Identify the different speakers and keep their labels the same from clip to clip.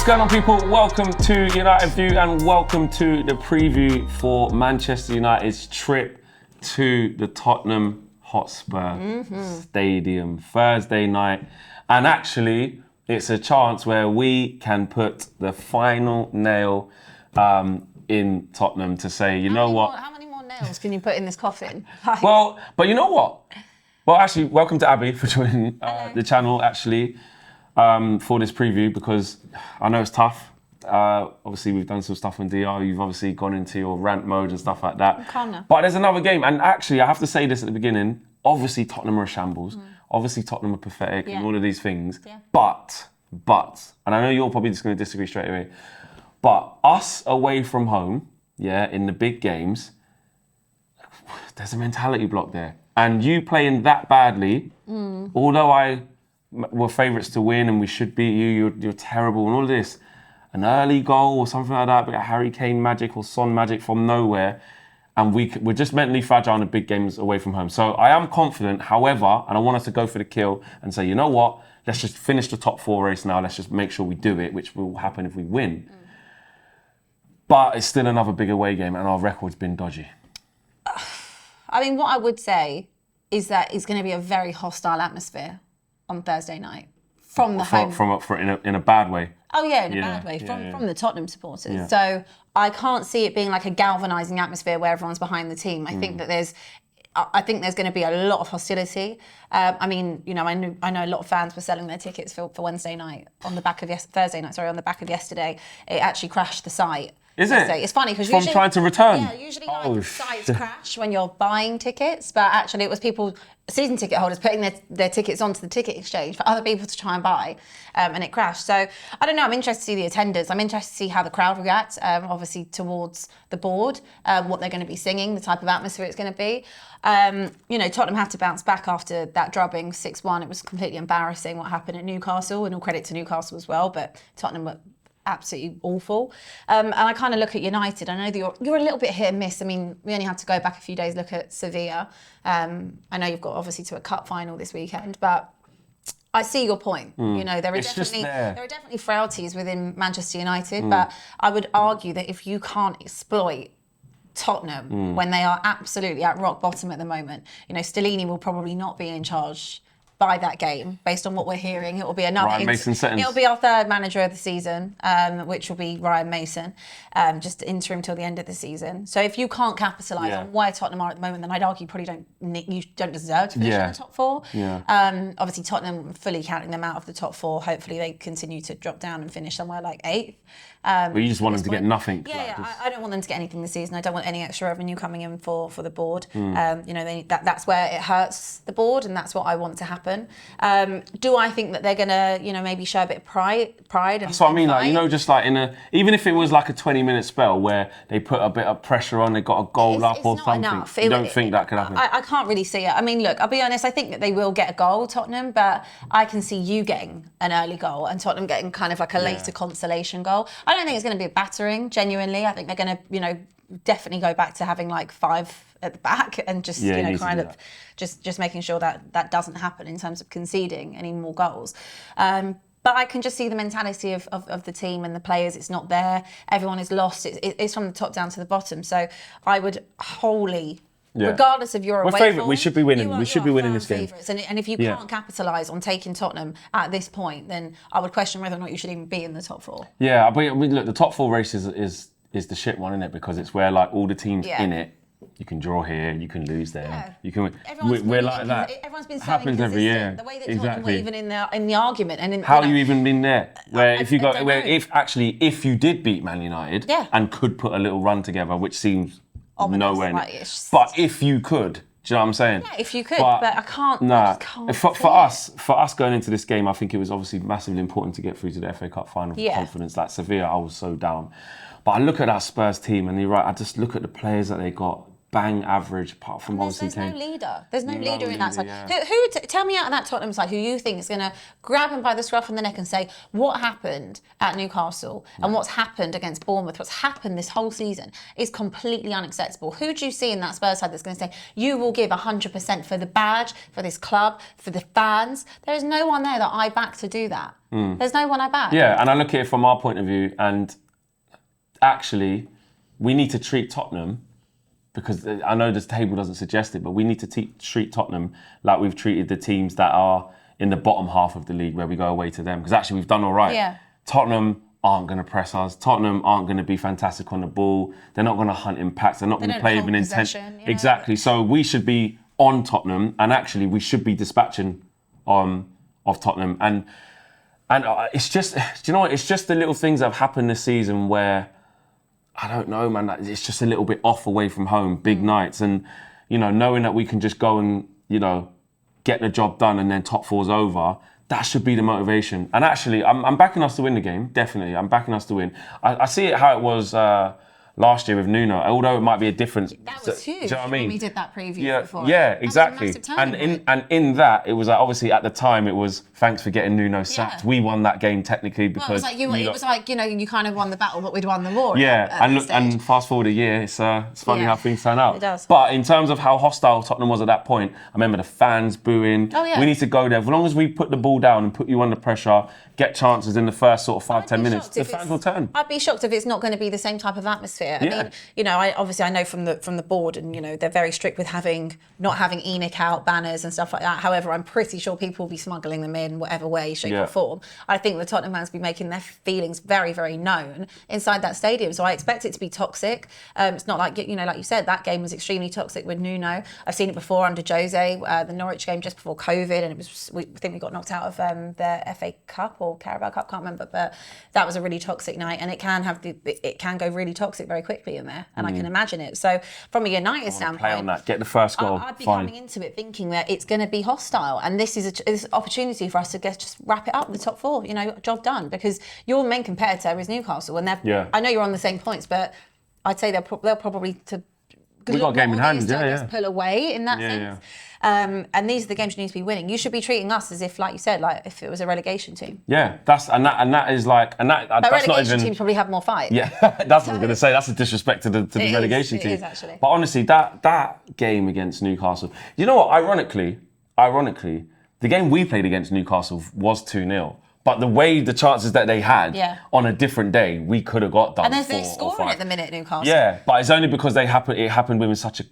Speaker 1: going on, people? Welcome to United View and welcome to the preview for Manchester United's trip to the Tottenham Hotspur Stadium Thursday night. And actually, it's a chance where we can put the final nail in Tottenham to say, you know what?
Speaker 2: How many more nails can you put in this coffin?
Speaker 1: Well, but you know what? Well, actually, welcome to Abbi for joining the channel, actually. For this preview, because I know it's tough. Obviously, we've done some stuff on DR. You've obviously gone into your rant mode and stuff like that. But there's another game. And actually, I have to say this at the beginning. Obviously, Tottenham are a shambles. Obviously, Tottenham are pathetic and all of these things. Yeah. But, and I know you're probably just going to disagree straight away, but us away from home, in the big games, there's a mentality block there. And you playing that badly, although we're favourites to win and we should beat you, you're terrible and all of this. An early goal or something like that, but a Harry Kane magic or Son magic from nowhere, and we're just mentally fragile in the big games away from home. So I am confident, however, and I want us to go for the kill and say, you know what, let's just finish the top 4 race now, let's just make sure we do it, which will happen if we win. But it's still another big away game and our record's been dodgy.
Speaker 2: I mean, what I would say is that it's going to be a very hostile atmosphere on Thursday night from the home.
Speaker 1: In a bad way.
Speaker 2: Oh yeah, in a bad way from the Tottenham supporters. Yeah. So I can't see it being like a galvanising atmosphere where everyone's behind the team. I think that there's going to be a lot of hostility. I mean, you know, I know a lot of fans were selling their tickets for Wednesday night on the back of Thursday night. Sorry, on the back of yesterday. It actually crashed the site.
Speaker 1: Is it?
Speaker 2: It's funny because
Speaker 1: usually trying to return.
Speaker 2: Yeah, usually sites crash when you're buying tickets, but actually it was people, season ticket holders, putting their tickets onto the ticket exchange for other people to try and buy, and it crashed. So I don't know. I'm interested to see the attendance. I'm interested to see how the crowd reacts, obviously towards the board, what they're going to be singing, the type of atmosphere it's going to be. You know, Tottenham have to bounce back after that drubbing 6-1. It was completely embarrassing what happened at Newcastle, and all credit to Newcastle as well. But Tottenham were absolutely awful. And I kind of look at United. I know that you're a little bit hit and miss. I mean, we only had to go back a few days, look at Sevilla. I know you've got obviously to a cup final this weekend, but I see your point. You know, there are definitely frailties within Manchester United, but I would argue that if you can't exploit Tottenham when they are absolutely at rock bottom at the moment, you know, Stellini will probably not be in charge by that game, based on what we're hearing. It will be another.
Speaker 1: Ryan Mason settings.
Speaker 2: It'll be our 3rd manager of the season, which will be Ryan Mason, just interim till the end of the season. So if you can't capitalise on where Tottenham are at the moment, then I'd argue you don't deserve to finish in the top 4. Yeah. Obviously Tottenham fully counting them out of the top 4. Hopefully they continue to drop down and finish somewhere like 8th.
Speaker 1: But you just want them to get nothing.
Speaker 2: I don't want them to get anything this season. I don't want any extra revenue coming in for the board. You know, that's where it hurts the board, and that's what I want to happen. Do I think that they're gonna, you know, maybe show a bit of pride?
Speaker 1: That's what I mean. Like, you know, just like even if it was like a 20-minute spell where they put a bit of pressure on, they got a goal up or something.
Speaker 2: Enough.
Speaker 1: You don't think that could happen?
Speaker 2: I can't really see it. I mean, look, I'll be honest. I think that they will get a goal, Tottenham, but I can see you getting an early goal and Tottenham getting kind of like a later consolation goal. I don't think it's going to be a battering. Genuinely, I think they're going to, you know, definitely go back to having like 5 at the back and just kind of just making sure that doesn't happen in terms of conceding any more goals. But I can just see the mentality of the team and the players. It's not there. Everyone is lost. It's from the top down to the bottom. So I would wholly, regardless of your away form,
Speaker 1: we should be winning. We should be winning this game.
Speaker 2: And if you can't capitalise on taking Tottenham at this point, then I would question whether or not you should even be in the top 4.
Speaker 1: Yeah, but I mean, look, the top 4 race is the shit one, isn't it? Because it's where like all the teams in it. You can draw here, you can lose there. Yeah. You can. We're like that.
Speaker 2: Everyone's been
Speaker 1: happens every year.
Speaker 2: The way that Tottenham were even in the argument and
Speaker 1: how you even been there? Where if you did beat Man United and could put a little run together, which seems nowhere. But if you could, do you know what I'm saying?
Speaker 2: Yeah, if you could, but I can't.
Speaker 1: Nah, for us going into this game, I think it was obviously massively important to get through to the FA Cup final with confidence. Like Sevilla, I was so down. But I look at that Spurs team, and you're right, I just look at the players that they got. Bang average, apart from obviously Kane.
Speaker 2: There's no leader. There's no leader in that side. Who tell me out of that Tottenham side who you think is going to grab him by the scruff of the neck and say, what happened at Newcastle and what's happened against Bournemouth, what's happened this whole season is completely unacceptable. Who do you see in that Spurs side that's going to say, you will give 100% for the badge, for this club, for the fans? There is no one there that I back to do that. There's no one I back.
Speaker 1: Yeah, and I look at it from our point of view, and actually, we need to treat Tottenham, because I know this table doesn't suggest it, but we need to treat Tottenham like we've treated the teams that are in the bottom half of the league where we go away to them. Because actually we've done all right.
Speaker 2: Yeah.
Speaker 1: Tottenham aren't going to press us. Tottenham aren't going to be fantastic on the ball. They're not going to hunt impacts. They're not going to play with an intent.
Speaker 2: Yeah.
Speaker 1: Exactly. So we should be on Tottenham, and actually we should be dispatching of Tottenham. And it's just, do you know what? It's just the little things that have happened this season where, I don't know, man, it's just a little bit off away from home, big nights. And, knowing that we can just go and, get the job done and then top four's over, that should be the motivation. And actually, I'm backing us to win the game, definitely. I'm backing us to win. I see it how it was last year with Nuno, although it might be a difference.
Speaker 2: That was huge.
Speaker 1: Do you know what I mean?
Speaker 2: When we did that preview before.
Speaker 1: Yeah, exactly.
Speaker 2: That was a massive
Speaker 1: And in that, it was like, obviously at the time, it was thanks for getting Nuno sacked.
Speaker 2: Yeah.
Speaker 1: We won that game technically because
Speaker 2: it was like you kind of won the battle, but we'd won the war.
Speaker 1: Yeah, and fast forward a year, it's funny how things turn out.
Speaker 2: It does.
Speaker 1: But in terms of how hostile Tottenham was at that point, I remember the fans booing.
Speaker 2: Oh, yeah.
Speaker 1: We need to go there. As long as we put the ball down and put you under pressure, get chances in the first sort of 5-10 minutes, the fans will turn.
Speaker 2: I'd be shocked if it's not going to be the same type of atmosphere. I mean, I know from the board, and they're very strict with not having ENIC out banners and stuff like that. However, I'm pretty sure people will be smuggling them in whatever way, shape or form. I think the Tottenham fans will be making their feelings very, very known inside that stadium. So I expect it to be toxic. It's not like like you said, that game was extremely toxic with Nuno. I've seen it before under Jose, the Norwich game just before COVID, and I think we got knocked out of the FA Cup or Carabao Cup, can't remember, but that was a really toxic night, and it can go really toxic very quickly in there, and I can imagine it. So from a United standpoint,
Speaker 1: play on that, get the first goal.
Speaker 2: I'd be coming into it thinking that it's going to be hostile, and this is an opportunity for us to just wrap it up with the top four. Job done, because your main competitor is Newcastle, and I know you're on the same points, but I'd say they'll probably
Speaker 1: We've got a game in hand,
Speaker 2: pull away in that sense. And these are the games you need to be winning. You should be treating us as if, like you said, like if it was a relegation team.
Speaker 1: Yeah, that's not
Speaker 2: relegation
Speaker 1: even.
Speaker 2: teams probably have more fight.
Speaker 1: Yeah, that's what I was going to say. That's a disrespect to the relegation team.
Speaker 2: It is actually.
Speaker 1: But honestly, that game against Newcastle. You know what? Ironically, the game we played against Newcastle was 2-0. But the way the chances that they had on a different day, we could have got done.
Speaker 2: And they're scoring at the minute, Newcastle.
Speaker 1: Yeah, but it's only because it happened within such a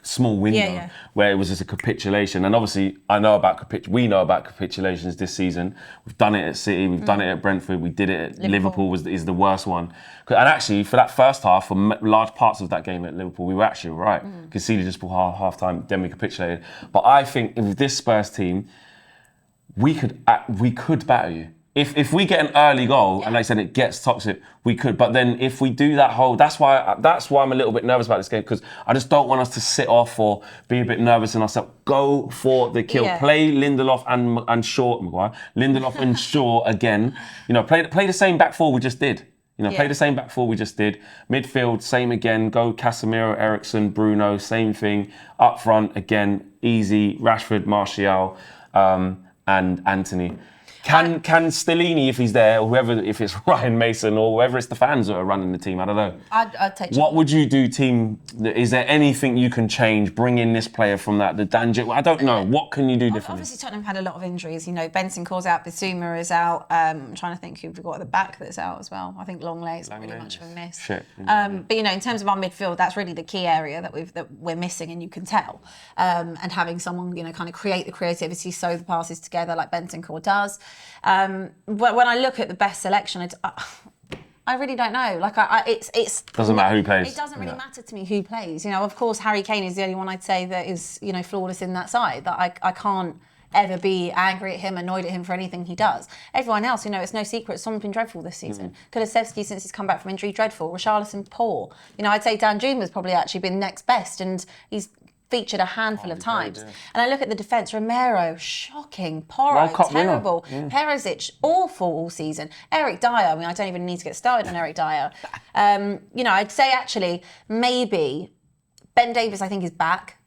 Speaker 1: small window where it was just a capitulation. And obviously, we know about capitulations this season. We've done it at City, we've done it at Brentford, we did it at Liverpool is the worst one. And actually, for that first half, for large parts of that game at Liverpool, we were actually all right. Conceded just before half time, then we capitulated. But I think with this Spurs team, we could batter you. If we get an early goal and like I said it gets toxic, we could. But then if we do that that's why I'm a little bit nervous about this game, because I just don't want us to sit off or be a bit nervous in ourselves. Go for the kill.
Speaker 2: Yeah.
Speaker 1: Play Lindelof and Shaw, Maguire. Lindelof and Shaw again. Play the same back four we just did. Play the same back four we just did. Midfield, same again. Go Casemiro, Eriksen, Bruno, same thing. Up front again, easy. Rashford, Martial. And Anthony. Can Stellini, if he's there, or whoever, if it's Ryan Mason or whoever it's the fans that are running the team, I don't know.
Speaker 2: I'd take.
Speaker 1: What would you do, team? Is there anything you can change? Bring in this player from the Danjit. I don't know. What can you do differently?
Speaker 2: Obviously, Tottenham had a lot of injuries. Benson calls out, Bissouma is out. I'm trying to think who we've got at the back that's out as well. I think Lenglet's not really much of a miss.
Speaker 1: Shit.
Speaker 2: But in terms of our midfield, that's really the key area that we're missing, and you can tell. And having someone kind of create the creativity, sew the passes together like Benson does. When I look at the best selection, I really don't know. It's
Speaker 1: doesn't matter who plays.
Speaker 2: It doesn't really matter to me who plays. Of course, Harry Kane is the only one I'd say that is flawless in that side. That I can't ever be angry at him, annoyed at him for anything he does. Everyone else, it's no secret, someone's been dreadful this season. Kulusevski, since he's come back from injury, dreadful. Richarlison, poor. I'd say Dan Juma's probably actually been next best, and he's featured a handful of times. And I look at the defence, Romero, shocking. Porro, terrible. Perisic, awful all season. Eric Dyer, I don't even need to get started on Eric Dyer. I'd say actually maybe Ben Davies, I think, is back.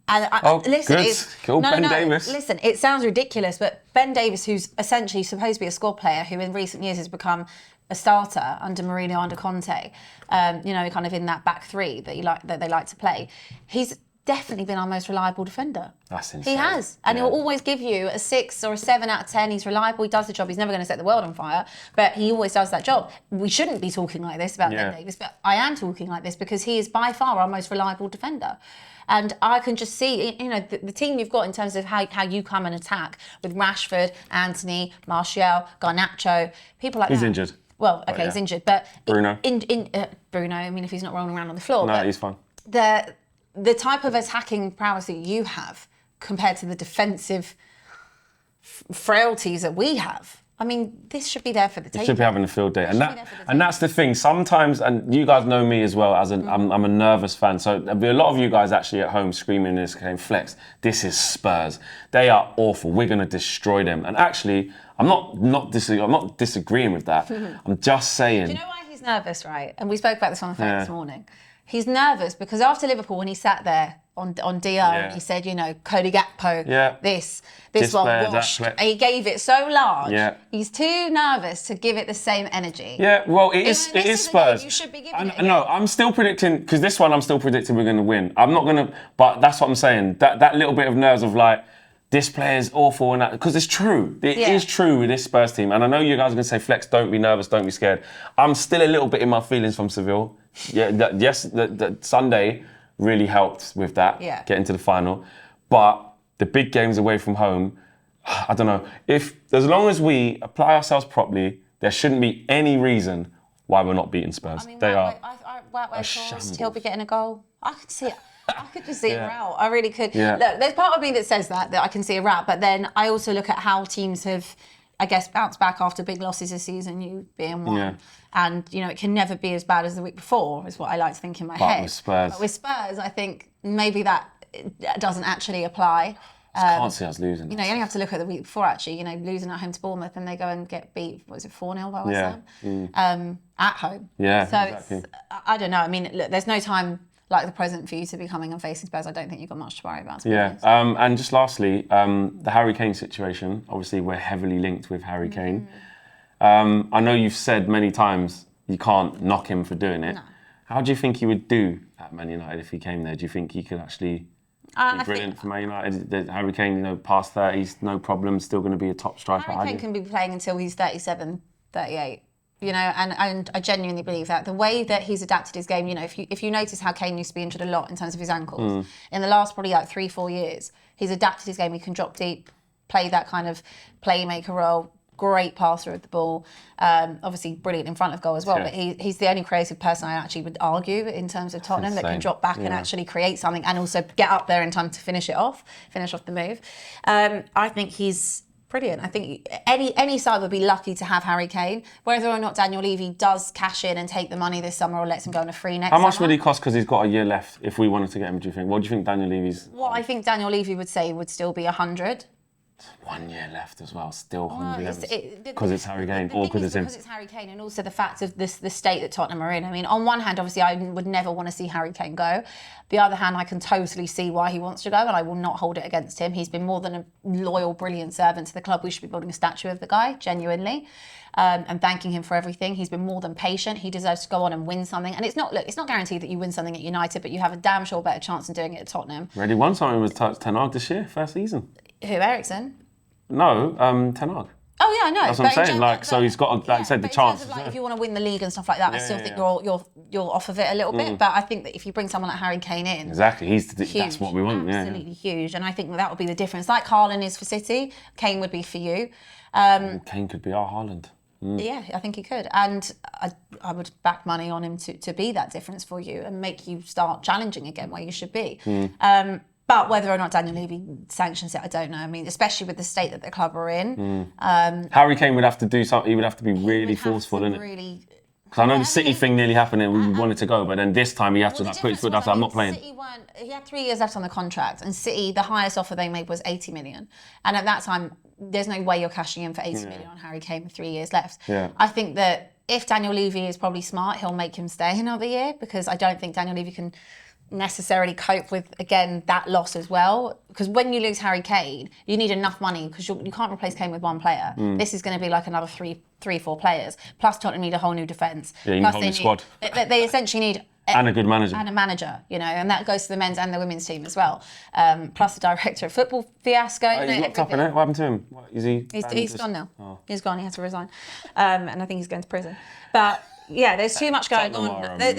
Speaker 2: And listen,
Speaker 1: Cool. Ben Davies.
Speaker 2: Listen, it sounds ridiculous, but Ben Davies, who's essentially supposed to be a squad player, who in recent years has become a starter under Mourinho, under Conte, kind of in that back three that they like to play. He's definitely been our most reliable defender.
Speaker 1: That's insane.
Speaker 2: He has. And he'll always give you a 6 or a 7 out of 10. He's reliable. He does the job. He's never going to set the world on fire, but he always does that job. We shouldn't be talking like this about Ben Davies, but I am talking like this because he is by far our most reliable defender. And I can just see, the team you've got in terms of how you come and attack with Rashford, Anthony, Martial, Garnacho, people like that.
Speaker 1: He's injured.
Speaker 2: Well, okay, he's injured, but
Speaker 1: Bruno.
Speaker 2: Bruno, I mean, if he's not rolling around on the floor.
Speaker 1: No, he's fine.
Speaker 2: The type of attacking prowess that you have compared to the defensive frailties that we have, I mean, this should be there for the taking.
Speaker 1: It should be having a field day. And that's the thing. Sometimes, and you guys know me as well, I'm a nervous fan. So there'll be a lot of you guys actually at home screaming this game, Flex, this is Spurs. They are awful. We're going to destroy them. And actually, I'm not disagreeing with that. I'm just saying.
Speaker 2: Do you know why he's nervous, right? And we spoke about this on the phone this morning. He's nervous because after Liverpool, when he sat there on DR and he said, Cody Gakpo, this one, Wash, he gave it so large. Yeah. He's too nervous to give it the same energy.
Speaker 1: Yeah, well, it is Spurs.
Speaker 2: You should be giving it.
Speaker 1: No, I'm still predicting, because this one I'm still predicting we're going to win. I'm not going to, but that's what I'm saying. That little bit of nerves of like, this player is awful, and that, because it's true. It is true with this Spurs team. And I know you guys are going to say, Flex, don't be nervous, don't be scared. I'm still a little bit in my feelings from Seville. Yeah, the Sunday really helped with that, getting to the final. But the big games away from home, I don't know. As long as we apply ourselves properly, there shouldn't be any reason why we're not beating Spurs.
Speaker 2: I mean,
Speaker 1: they are
Speaker 2: he'll be getting a goal. I could see it. I could just see a route. I really could. Yeah. Look, there's part of me that says that I can see a route, but then I also look at how teams have, I guess, bounced back after big losses this season, you being one. Yeah. And, it can never be as bad as the week before, is what I like to think in my head.
Speaker 1: But
Speaker 2: with Spurs, I think maybe that doesn't actually apply.
Speaker 1: I can't see us losing.
Speaker 2: You only have to look at the week before, actually, losing at home to Bournemouth, and they go and get beat, 4-0 by West Ham? At home.
Speaker 1: Yeah,
Speaker 2: so
Speaker 1: exactly.
Speaker 2: I don't know. I mean, look, there's no time like the present for you to be coming and facing Spurs. I don't think you've got much to worry about.
Speaker 1: And just lastly, the Harry Kane situation. Obviously, we're heavily linked with Harry Kane. I know you've said many times you can't knock him for doing it. No. How do you think he would do at Man United if he came there? Do you think he could actually be brilliant for Man United? Harry Kane, past 30s, no problem, still going to be a top striker.
Speaker 2: Harry Kane can be playing until he's 37, 38. And I genuinely believe that the way that he's adapted his game, if you notice how Kane used to be injured a lot in terms of his ankles, in the last probably 3-4 years, he's adapted his game. He can drop deep, play that kind of playmaker role, great passer of the ball, obviously brilliant in front of goal as well, but he's the only creative person I actually would argue in terms of Tottenham that can drop back and actually create something and also get up there in time to finish off the move. I think he's brilliant. I think any side would be lucky to have Harry Kane. Whether or not Daniel Levy does cash in and take the money this summer or lets him go on a free next summer.
Speaker 1: How much would he cost because he's got a year left if we wanted to get him, do you think? What do you think Daniel Levy's...
Speaker 2: What I think Daniel Levy would say would still be 100.
Speaker 1: 1 year left as well, still 100 because it's Harry Kane or because it's him.
Speaker 2: Because it's Harry Kane and also the fact of the state that Tottenham are in. I mean, on one hand, obviously, I would never want to see Harry Kane go. The other hand, I can totally see why he wants to go, and I will not hold it against him. He's been more than a loyal, brilliant servant to the club. We should be building a statue of the guy, genuinely, and thanking him for everything. He's been more than patient. He deserves to go on and win something. And it's not guaranteed that you win something at United, but you have a damn sure better chance than doing it at Tottenham.
Speaker 1: Already won something with Ten Hag this year, first season.
Speaker 2: Who, Eriksen?
Speaker 1: No, Ten Hag.
Speaker 2: Oh yeah, I know.
Speaker 1: That's what I'm saying. So he's got, like I said, the chance.
Speaker 2: In terms of, if you want to win the league and stuff like that, I still think you're off of it a little bit. But I think that if you bring someone like Harry Kane in,
Speaker 1: exactly, that's what we want.
Speaker 2: Absolutely huge, and I think that would be the difference. Like Haaland is for City, Kane would be for you.
Speaker 1: Kane could be our Haaland.
Speaker 2: Yeah, I think he could, and I would back money on him to be that difference for you and make you start challenging again where you should be. But whether or not Daniel Levy sanctions it, I don't know. I mean, especially with the state that the club are in.
Speaker 1: Harry Kane would have to do something. He would have to be really forceful, wouldn't it? Because I know the City thing nearly happened and we wanted to go, but then this time he had to put his foot down. I'm not playing.
Speaker 2: He had 3 years left on the contract, and City, the highest offer they made was 80 million. And at that time, there's no way you're cashing in for 80 million on Harry Kane with 3 years left.
Speaker 1: Yeah.
Speaker 2: I think that if Daniel Levy is probably smart, he'll make him stay another year, because I don't think Daniel Levy can necessarily cope with, again, that loss as well. Because when you lose Harry Kane, you need enough money because you can't replace Kane with one player. This is going to be like another three, 4 players. Plus Tottenham need a whole new defence.
Speaker 1: Yeah, you need a whole new squad.
Speaker 2: They essentially need...
Speaker 1: And a good manager.
Speaker 2: And a manager, you know, and that goes to the men's and the women's team as well. Plus the director of football fiasco.
Speaker 1: He's locked up in it. What happened to him? Is he?
Speaker 2: He's gone now. Oh. He's gone. He had to resign, and I think he's going to prison. But yeah, there's too much going on. There's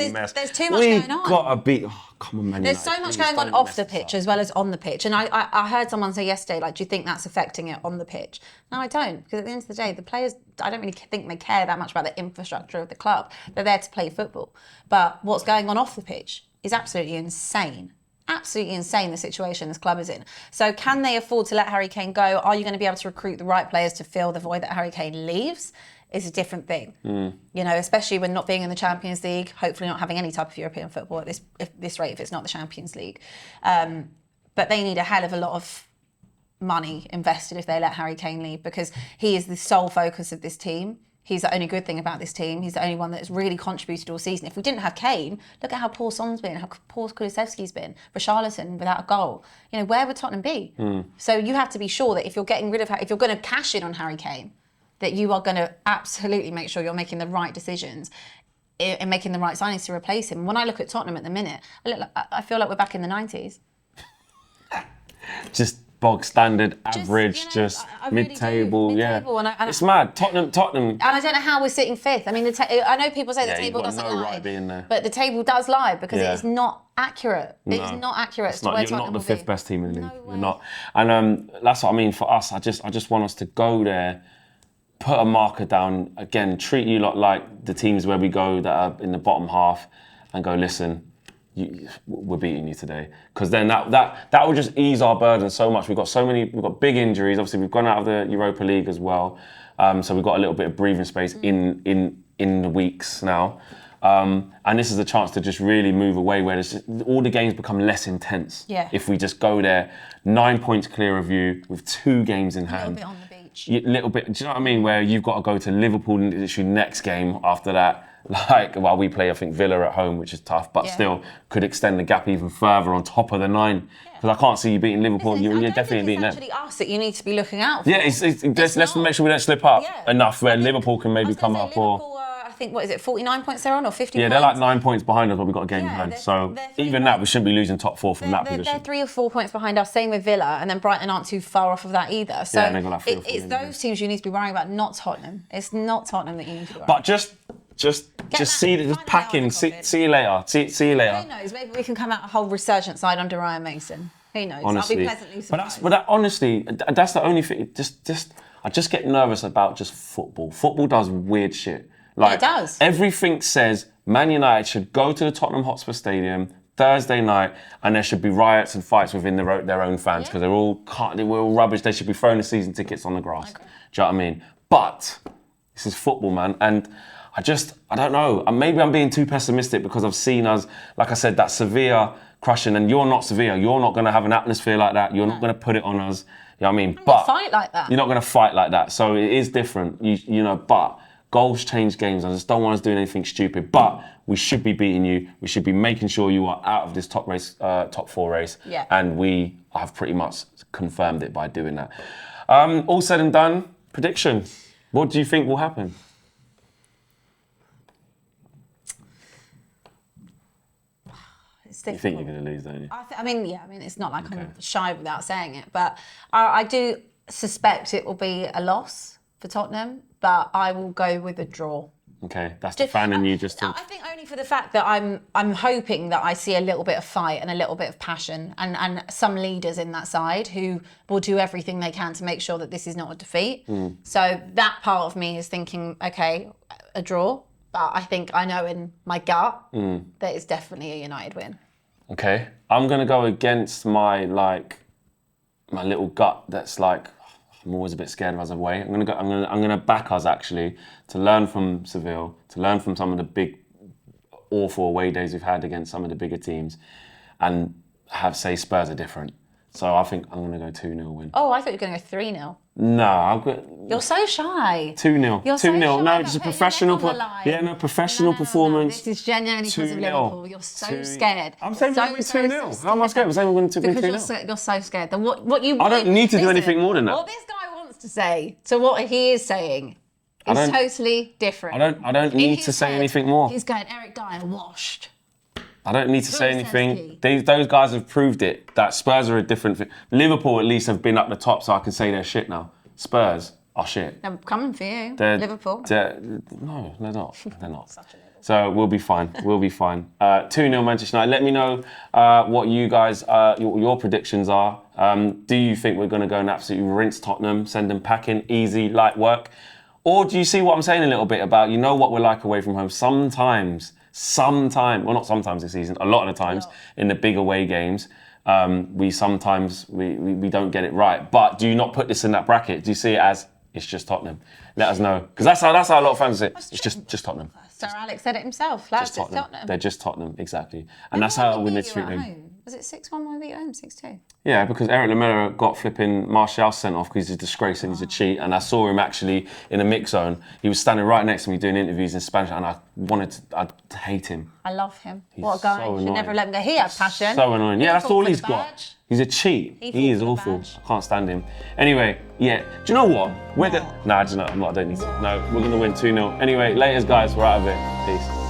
Speaker 2: too much going on.
Speaker 1: We've got to beat. Oh, come on, man.
Speaker 2: There's so much going on off the pitch as well as on the pitch. And I heard someone say yesterday, like, do you think that's affecting it on the pitch? No, I don't. Because at the end of the day, the players, I don't really think they care that much about the infrastructure of the club. They're there to play football. But what's going on off the pitch is absolutely insane. Absolutely insane, the situation this club is in. So can they afford to let Harry Kane go? Are you going to be able to recruit the right players to fill the void that Harry Kane leaves? Is a different thing. You know, especially when not being in the Champions League, hopefully not having any type of European football at this rate if it's not the Champions League. But they need a hell of a lot of money invested if they let Harry Kane leave, because he is the sole focus of this team. He's the only good thing about this team. He's the only one that's really contributed all season. If we didn't have Kane, look at how poor Son's been, how poor Kulusevski's been, Richarlison without a goal. You know, where would Tottenham be? So you have to be sure that if you're getting rid of, if you're going to cash in on Harry Kane, that you are going to absolutely make sure you're making the right decisions and making the right signings to replace him. When I look at Tottenham at the minute, I feel like we're back in the 90s.
Speaker 1: Just bog standard, average,
Speaker 2: I
Speaker 1: mid-table,
Speaker 2: really
Speaker 1: yeah.
Speaker 2: And
Speaker 1: It's mad. Tottenham.
Speaker 2: And I don't know how we're sitting fifth. I mean, I know people say the table doesn't lie, but the table does lie because it is not accurate. It is not accurate to where Tottenham will be.
Speaker 1: You're not the fifth best team in the league. You're not. And that's what I mean for us. I just want us to go there, put a marker down, again, treat you like the teams where we go that are in the bottom half and go, listen, we're beating you today. Because then that will just ease our burden so much. We've got big injuries. Obviously, we've gone out of the Europa League as well. So we've got a little bit of breathing space in the weeks now. And this is a chance to just really move away where all the games become less intense.
Speaker 2: Yeah.
Speaker 1: If we just go there, 9 points clear of you with 2 games in hand.
Speaker 2: A little bit on the beach.
Speaker 1: A little bit, do you know what I mean? Where you've got to go to Liverpool literally next game after that. Like, well, we play, I think, Villa at home, which is tough, but still could extend the gap even further on top of the 9. Because I can't see you beating Liverpool. You're definitely beating them.
Speaker 2: It's actually us that you need to be looking out for.
Speaker 1: Yeah, let's make sure we don't slip up enough where Liverpool can maybe come up.
Speaker 2: Liverpool, I think, what is it, 49 points they're on or 50 points?
Speaker 1: Yeah, they're like 9 points behind us, but we've got a game in hand. So even that, we shouldn't be losing top 4 from that position.
Speaker 2: They're 3 or 4 points behind us, same with Villa, and then Brighton aren't too far off of that either. So it's those teams you need to be worrying about, not Tottenham. It's not Tottenham that you need to be worrying about.
Speaker 1: But just pack in. See you later. See you later.
Speaker 2: Who knows? Maybe we can come out a whole resurgent side under Ryan Mason. Who knows?
Speaker 1: Honestly.
Speaker 2: I'll be pleasantly surprised.
Speaker 1: But honestly, that's the only thing. I just get nervous about just football. Football does weird shit. Like,
Speaker 2: it does.
Speaker 1: Everything says Man United should go to the Tottenham Hotspur Stadium Thursday night, and there should be riots and fights within their own fans because we're all rubbish. They should be throwing the season tickets on the grass. Do you know what I mean? But this is football, man, and I don't know. Maybe I'm being too pessimistic because I've seen us, like I said, that Sevilla crushing, and you're not Sevilla. You're not going to have an atmosphere like that. You're not going to put it on us. You know what I mean?
Speaker 2: But fight like that.
Speaker 1: You're not going to fight like that. So it is different. You know, but goals change games. I just don't want us doing anything stupid. But we should be beating you. We should be making sure you are out of this top 4 race.
Speaker 2: Yeah.
Speaker 1: And we have pretty much confirmed it by doing that. All said and done, prediction. What do you think will happen? You think you're going to lose, don't you?
Speaker 2: I mean, it's not like I'm shy without saying it, but I do suspect it will be a loss for Tottenham, but I will go with a draw.
Speaker 1: Okay, that's the fan in you just to...
Speaker 2: I think only for the fact that I'm hoping that I see a little bit of fight and a little bit of passion and some leaders in that side who will do everything they can to make sure that this is not a defeat. So that part of me is thinking, okay, a draw, but I think I know in my gut that it's definitely a United win.
Speaker 1: Okay, I'm gonna go against my little gut. That's like I'm always a bit scared of us away. I'm gonna back us actually to learn from Seville, to learn from some of the big, awful away days we've had against some of the bigger teams, and say Spurs are different. So I think I'm going to go 2-0 win.
Speaker 2: Oh, I thought you were going to go 3-0.
Speaker 1: No, I'll go...
Speaker 2: You're so shy.
Speaker 1: 2-0.
Speaker 2: You're so
Speaker 1: 2-0.
Speaker 2: shy
Speaker 1: No,
Speaker 2: about
Speaker 1: just a
Speaker 2: putting
Speaker 1: professional...
Speaker 2: your neck on the line.
Speaker 1: Yeah, no, professional performance.
Speaker 2: This is genuinely because of
Speaker 1: 2-0.
Speaker 2: Liverpool. You're so scared.
Speaker 1: I'm saying we're going to win 2-0. How am I scared? I'm saying we're going to win 3-0.
Speaker 2: Because you're so scared. What you
Speaker 1: I don't need to do anything more than that.
Speaker 2: What this guy wants to say to what he is saying is totally different.
Speaker 1: I don't need to say anything more.
Speaker 2: He's going, Eric Dyer washed.
Speaker 1: I don't need to say anything. Those guys have proved it, that Spurs are a different thing. Liverpool at least have been up the top, so I can say they're shit now. Spurs are shit.
Speaker 2: They're coming for you, Liverpool.
Speaker 1: No, they're not. They're not. So we'll be fine. We'll be fine. 2-0 Manchester United. Let me know what you guys, your predictions are. Do you think we're going to go and absolutely rinse Tottenham, send them packing, easy, light work? Or do you see what I'm saying a little bit about, you know what we're like away from home? Sometimes, well, not sometimes this season, a lot of the times in the big away games, we don't get it right. But do you not put this in that bracket? Do you see it as it's just Tottenham? Let us know, because that's how a lot of fans say. It's just Tottenham.
Speaker 2: Sir Alex said it himself. Just Tottenham.
Speaker 1: They're just Tottenham, exactly, and that's how we need to treat them.
Speaker 2: Was it 6-1 when we beat home? 6-2.
Speaker 1: Yeah, because Eric Lamela got flipping Martial sent off because he's a disgrace and he's a cheat. And I saw him actually in a mix zone. He was standing right next to me doing interviews in Spanish, and I hate him.
Speaker 2: I love him. What a guy.
Speaker 1: So
Speaker 2: Should never let him go. He has passion.
Speaker 1: So annoying. Yeah, that's all he's
Speaker 2: got.
Speaker 1: got. He's a cheat. He is awful. I can't stand him. Anyway, yeah. Do you know what? I don't need to. No, we're going to win 2-0. Anyway, laters, guys. We're out of it. Peace.